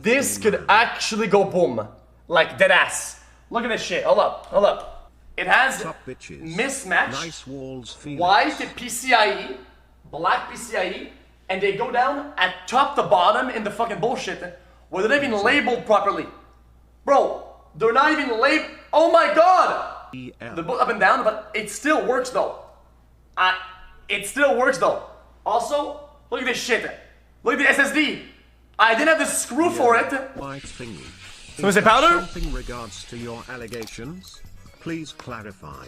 This could actually go boom. Like dead ass. Look at this shit. Hold up. Hold up. It has mismatch, white PCIe, black PCIe, and they go down at top to bottom in the fucking bullshit where they're not even labeled properly. Bro, they're not even labeled. Oh my god! They're both up and down, but it still works though. It still works though. Also, look at this shit. Look at the SSD. I didn't have the screw for it. So is it powder? In regards to your allegations, please clarify.